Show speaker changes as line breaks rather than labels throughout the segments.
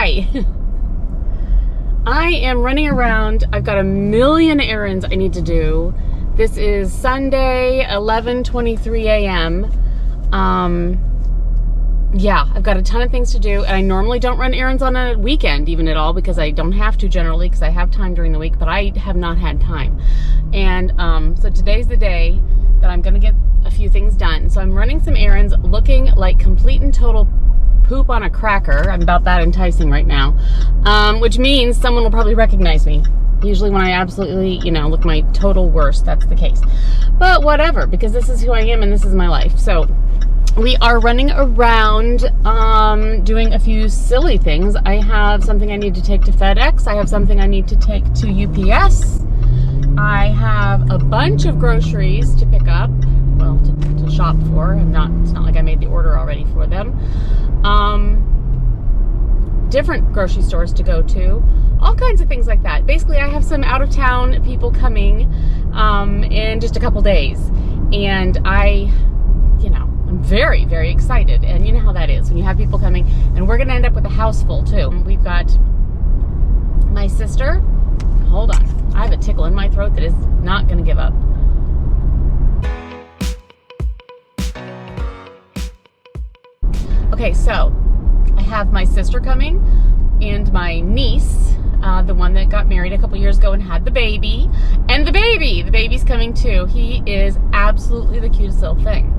Hi. I am running around. I've got a million errands I need to do. This is Sunday, 11:23 a.m. Yeah, I've got a ton of things to do, and I normally don't run errands on a weekend even at all because I don't have to generally because I have time during the week, but I have not had time. And so today's the day that I'm gonna get a few things done. So I'm running some errands looking like complete and total poop on a cracker. I'm about that enticing right now, which means someone will probably recognize me. Usually when I absolutely, look my total worst, that's the case. But whatever, because this is who I am and this is my life. So we are running around doing a few silly things. I have something I need to take to FedEx. I have something I need to take to UPS. I have a bunch of groceries to pick up, well, to shop for. It's not like I made the order already for them. Different grocery stores to go to, all kinds of things like that. Basically, I have some out-of-town people coming in just a couple days, and I'm very, very excited. And you know how that is when you have people coming, and we're gonna end up with a house full too. We've got my sister. Hold on, I have a tickle in my throat that is not gonna give up. Okay, so I have my sister coming and my niece, the one that got married a couple years ago and had the baby. And the baby's coming too. He is absolutely the cutest little thing.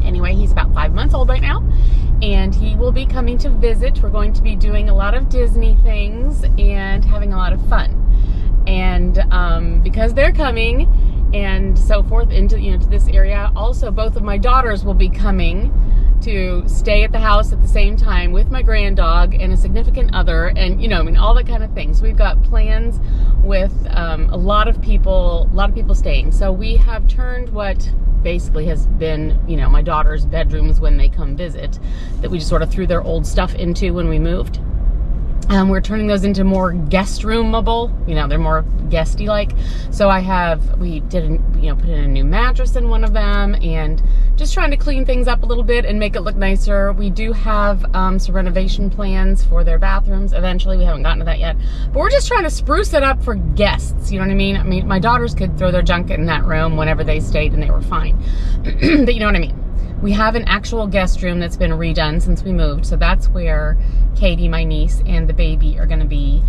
Anyway, he's about 5 months old right now, and he will be coming to visit. We're going to be doing a lot of Disney things and having a lot of fun. And because they're coming and so forth into to this area, also both of my daughters will be coming to stay at the house at the same time with my grand-dog and a significant other, and all that kind of thing. So we've got plans with a lot of people staying. So we have turned what basically has been my daughter's bedrooms when they come visit, that we just sort of threw their old stuff into when we moved. We're turning those into more guest roomable. They're more guesty like. So we put in a new mattress in one of them, and just trying to clean things up a little bit and make it look nicer. We do have some renovation plans for their bathrooms eventually. We haven't gotten to that yet, but we're just trying to spruce it up for guests. You know what I mean? I mean, my daughters could throw their junk in that room whenever they stayed and they were fine. But you know what I mean? We have an actual guest room that's been redone since we moved, so that's where Katie, my niece, and the baby are going to be.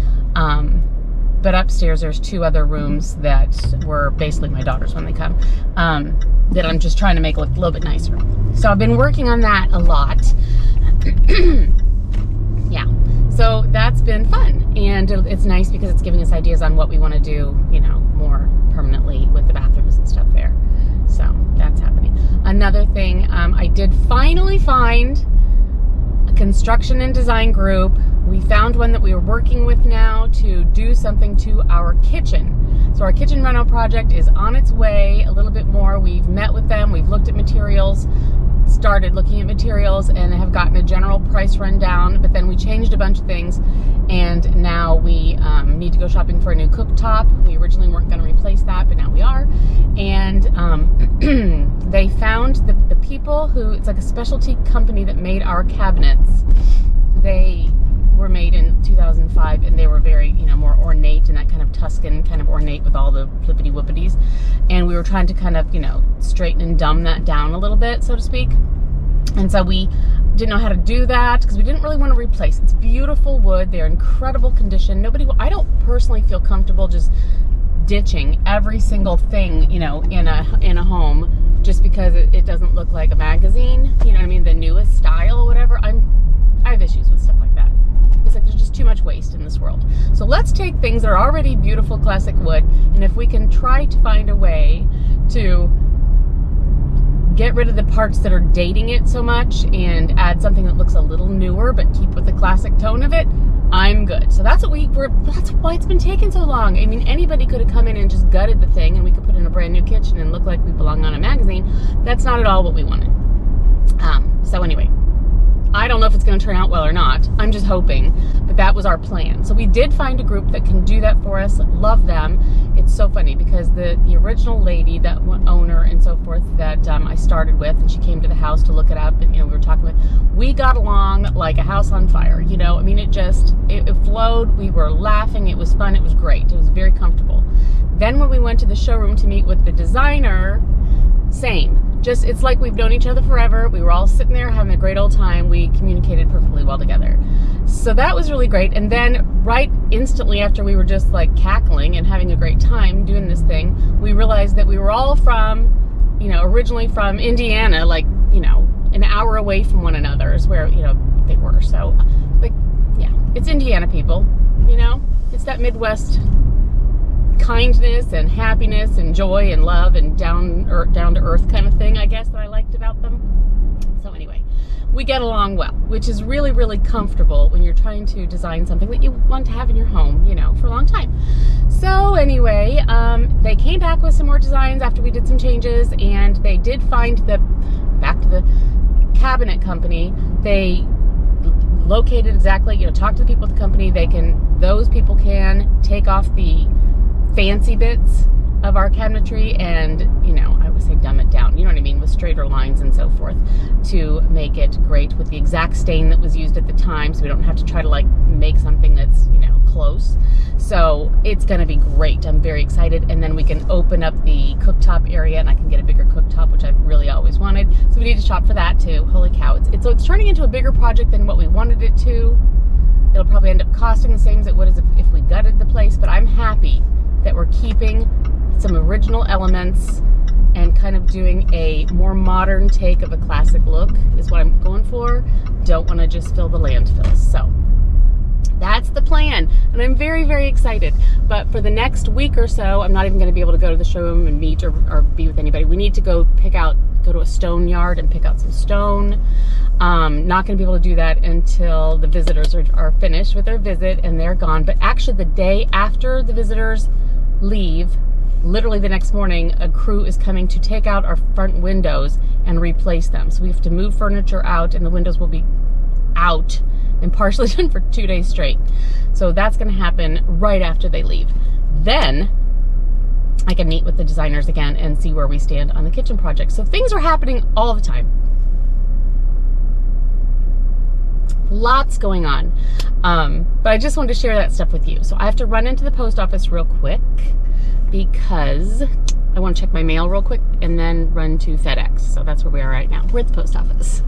But upstairs, there's two other rooms that were basically my daughters when they come, that I'm just trying to make look a little bit nicer. So I've been working on that a lot. Yeah, so that's been fun, and it's nice because it's giving us ideas on what we want to do, more permanently with the bathrooms and stuff there. So that's happening. Another thing, I did finally find a construction and design group. We found one that we are working with now to do something to our kitchen. So our kitchen reno project is on its way a little bit more. We've met with them, we've looked at materials, started looking at materials, and have gotten a general price rundown, but then we changed a bunch of things, and now we need to go shopping for a new cooktop. We originally weren't going to replace that, but now we are. And they found the people who, it's like a specialty company that made our cabinets. They were made in 2005, and they were very, more ornate, and that kind of Tuscan kind of ornate with all the flippity whoopities. And we were trying to kind of, straighten and dumb that down a little bit, so to speak. And so we didn't know how to do that because we didn't really want to replace. It's beautiful wood. They're incredible condition. I don't personally feel comfortable just ditching every single thing, in a home just because it doesn't look like a magazine. You know what I mean? The newest style or whatever. I have issues with stuff like that. It's like there's just too much waste in this world. So let's take things that are already beautiful classic wood, and if we can try to find a way to get rid of the parts that are dating it so much and add something that looks a little newer but keep with the classic tone of it, I'm good. So that's why it's been taking so long. I mean, anybody could have come in and just gutted the thing and we could put in a brand new kitchen and look like we belong on a magazine. That's not at all what we wanted. So anyway, I don't know if it's going to turn out well or not. I'm just hoping, but that was our plan. So we did find a group that can do that for us. Love them. It's so funny because the original lady, that owner and so forth that I started with, and she came to the house to look it up, and we were talking with, we got along like a house on fire. I mean, it flowed. We were laughing. It was fun. It was great. It was very comfortable. Then when we went to the showroom to meet with the designer, same. Just, it's like we've known each other forever. We were all sitting there having a great old time. We communicated perfectly well together. So that was really great. And then right instantly after we were just like cackling and having a great time doing this thing, we realized that we were all from, originally from Indiana, like, an hour away from one another is where, they were. So, like, yeah, it's Indiana people, it's that Midwest kindness and happiness and joy and love and down to earth kind of thing, I guess, that I liked about them. So anyway, we get along well, which is really, really comfortable when you're trying to design something that you want to have in your home, for a long time. So anyway, they came back with some more designs after we did some changes, and they did find back to the cabinet company. They located exactly, talked to the people at the company. Those people can take off the fancy bits of our cabinetry and, I would say dumb it down, with straighter lines and so forth, to make it great with the exact stain that was used at the time, so we don't have to try to like make something that's, close. So it's going to be great. I'm very excited. And then we can open up the cooktop area, and I can get a bigger cooktop, which I've really always wanted. So we need to shop for that too. Holy cow. So it's turning into a bigger project than what we wanted it to. It'll probably end up costing the same as it would as if we gutted the place, but I'm happy that we're keeping some original elements and kind of doing a more modern take of a classic look is what I'm going for. Don't want to just fill the landfills. So that's the plan, and I'm very, very excited. But for the next week or so, I'm not even going to be able to go to the showroom and meet or be with anybody. We need to go to a stone yard and pick out some stone. Not going to be able to do that until the visitors are finished with their visit and they're gone. But actually the day after the visitors leave, literally the next morning, a crew is coming to take out our front windows and replace them. So we have to move furniture out, and the windows will be out and partially done for 2 days straight. So that's going to happen right after they leave. Then I can meet with the designers again and see where we stand on the kitchen project. So things are happening all the time. Lots going on. But I just wanted to share that stuff with you. So I have to run into the post office real quick because I want to check my mail real quick and then run to FedEx. So that's where we are right now. We're at the post office.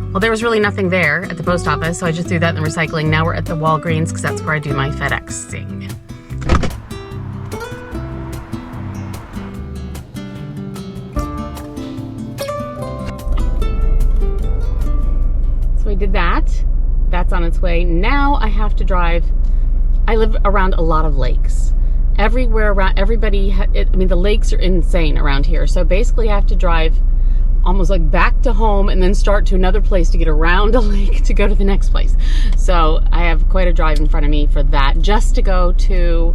Well, there was really nothing there at the post office, so I just threw that in the recycling. Now we're at the Walgreens because that's where I do my FedExing. So we did that. That's on its way. Now I have to drive. I live around a lot of lakes. Everywhere around, the lakes are insane around here. So basically I have to drive almost like back to home and then start to another place to get around a lake to go to the next place. So I have quite a drive in front of me for that, just to go to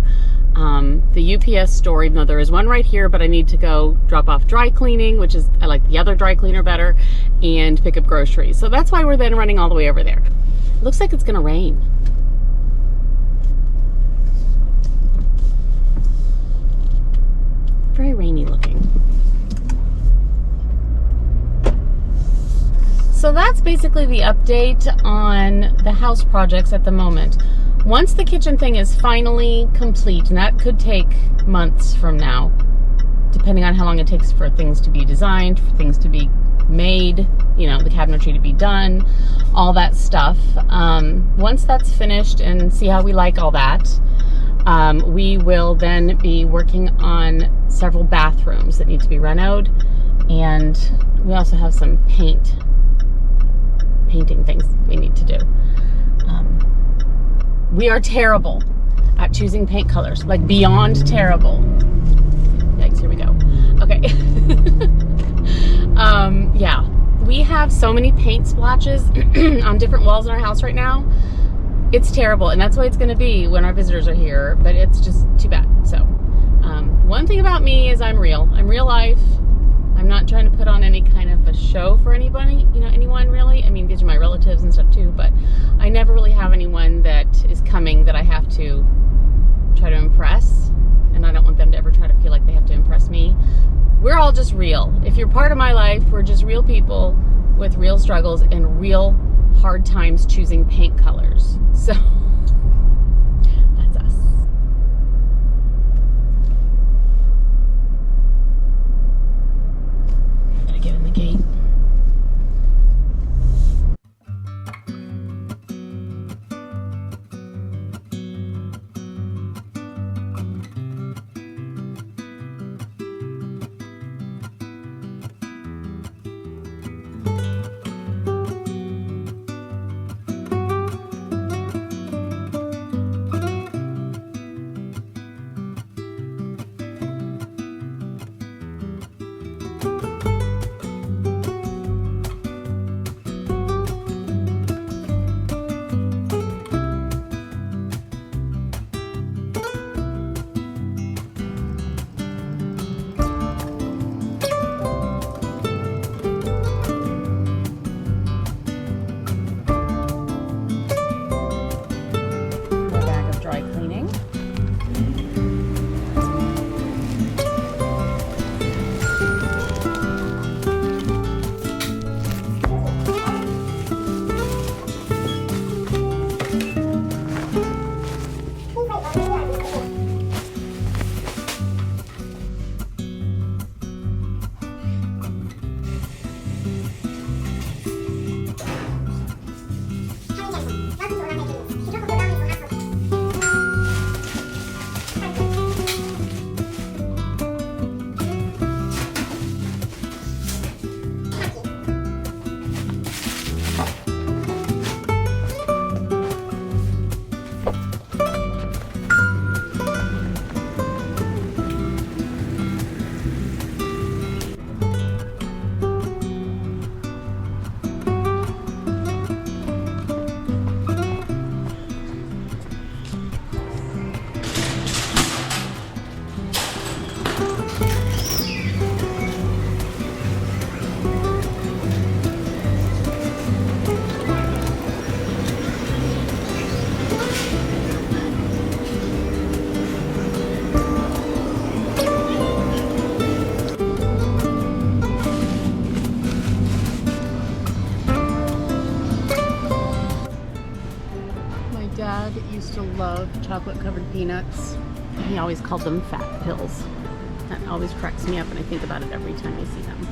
the UPS store, even though there is one right here, but I need to go drop off dry cleaning, which is, I like the other dry cleaner better, and pick up groceries. So that's why we're then running all the way over there. Looks like it's gonna rain. Very rainy looking. So that's basically the update on the house projects at the moment. Once the kitchen thing is finally complete, and that could take months from now, depending on how long it takes for things to be designed, for things to be made, you know, the cabinetry to be done, all that stuff. Once that's finished and see how we like all that, we will then be working on several bathrooms that need to be renoed, and we also have some painting things we need to do. We are terrible at choosing paint colors, like beyond terrible. Yikes, here we go. Okay. Yeah, we have so many paint splotches on different walls in our house right now. It's terrible, and that's why it's gonna be when our visitors are here, but it's just too bad. So, one thing about me is I'm real. I'm real life. I'm not trying to put on any kind of a show for anybody, you know, anyone really. I mean, these are my relatives and stuff too, but I never really have anyone that is coming that I have to try to impress, and I don't want them to ever try to feel like they have to impress me. We're all just real. If you're part of my life, we're just real people with real struggles and real hard times choosing paint colors. So that's us. Gotta get in the gate. Dad used to love chocolate covered peanuts. He always called them fat pills. That always cracks me up, and I think about it every time I see them.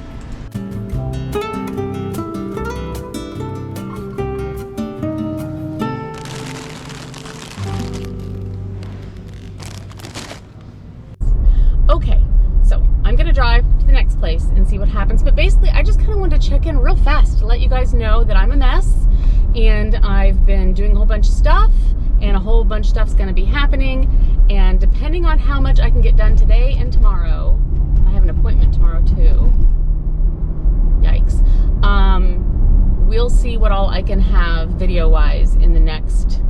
Okay, so I'm gonna drive to the next place and see what happens, but basically I just kind of wanted to check in real fast to let you guys know that I'm a mess, and I've been doing a whole bunch of stuff, and a whole bunch of stuff's gonna be happening, and depending on how much I can get done today and tomorrow, I have an appointment tomorrow too, yikes, we'll see what all I can have video-wise in the next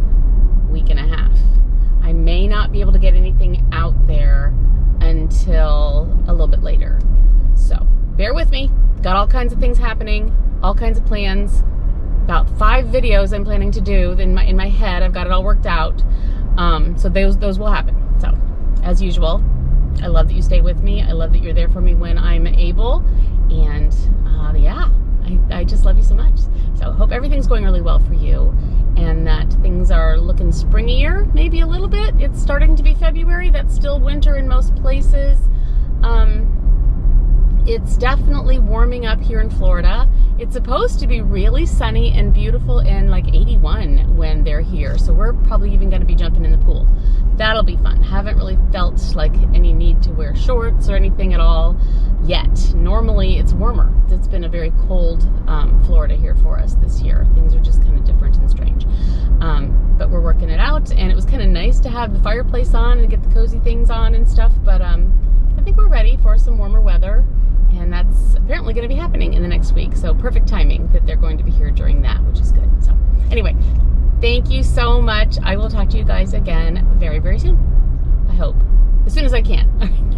week and a half. I may not be able to get anything out there until a little bit later, so bear with me. Got all kinds of things happening, all kinds of plans. About 5 videos I'm planning to do in my head. I've got it all worked out. So those will happen. So, as usual, I love that you stay with me. I love that you're there for me when I'm able. And yeah, I just love you so much. So, hope everything's going really well for you, and that things are looking springier, maybe a little bit. It's starting to be February. That's still winter in most places. It's definitely warming up here in Florida. It's supposed to be really sunny and beautiful and like 81 when they're here. So we're probably even going to be jumping in the pool. That that'll be fun. Haven't really felt like any need to wear shorts or anything at all yet. Normally it's warmer. It's been a very cold Florida here for us this year. Things are just kind of different and strange. But we're working it out, and it was kind of nice to have the fireplace on and get the cozy things on and stuff, but I think we're ready for some warmer weather, and that's apparently going to be happening in the next week, so perfect timing that they're going to be here during that, which is good. So anyway, thank you so much. I will talk to you guys again very, very soon. I hope. As soon as I can.